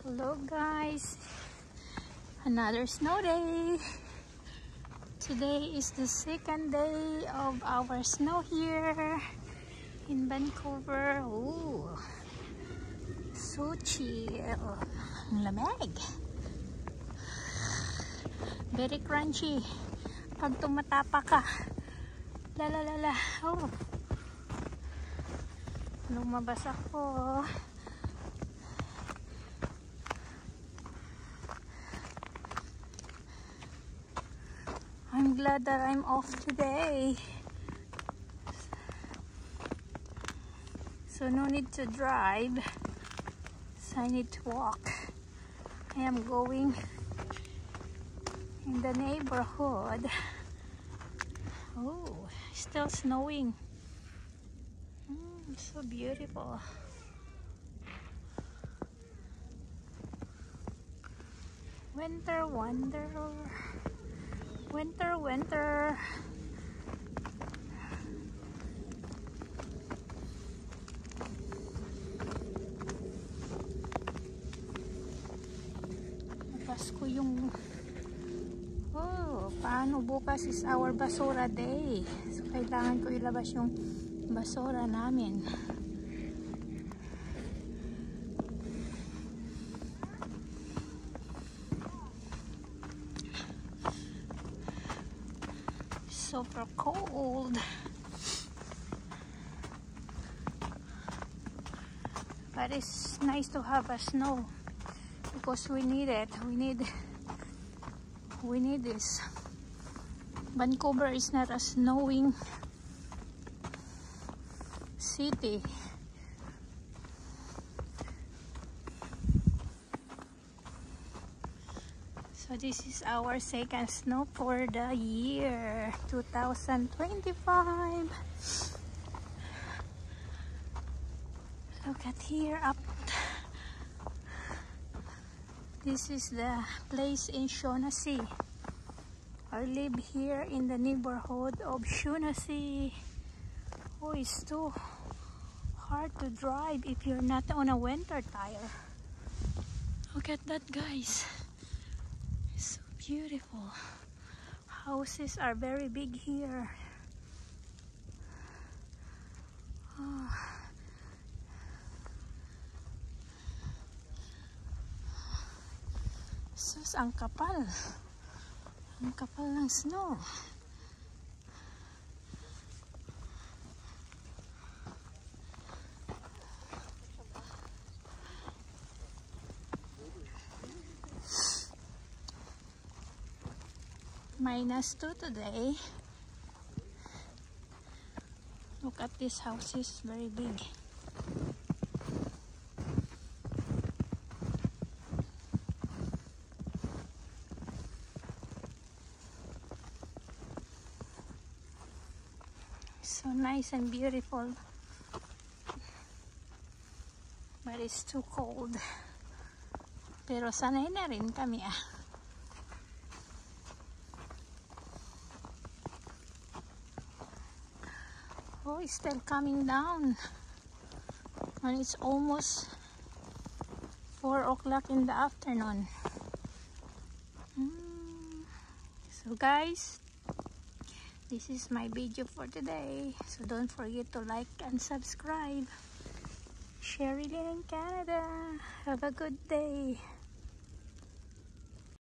Hello guys, another snow day. Today is the second day of our snow here in Vancouver. Ooh, so chill. Ang lamig. Very crunchy. Pag tumatapa ka, lalalala. Oh, lumabas ako. I'm glad that I'm off today. So no need to drive. So I need to walk. I am going in the neighborhood. Oh, still snowing. So beautiful. Winter wonder. Winter, winter. Pasko yung... Oh, paano bukas is our basura day. So, kailangan ko ilabas yung basura namin. Super cold, but it's nice to have a snow because we need it. We need this. Vancouver is not a snowing city. So this is our second snow for the year 2025. Look at here up. This is the place in Shaughnessy. I live here in the neighborhood of Shaughnessy. Oh, it's too hard to drive if you're not on a winter tire. Look at that, guys. So beautiful. Houses are very big here. Oh. Sus, ang kapal. Ang kapal ng snow. -2 today. Look at this house, is very big. So nice and beautiful, but it's too cold. Pero sanay na rin kami ah. Oh, it's still coming down. And it's almost 4 o'clock in the afternoon. So guys, this is my video for today. So don't forget to like and subscribe. Sherilyn in Canada. Have a good day.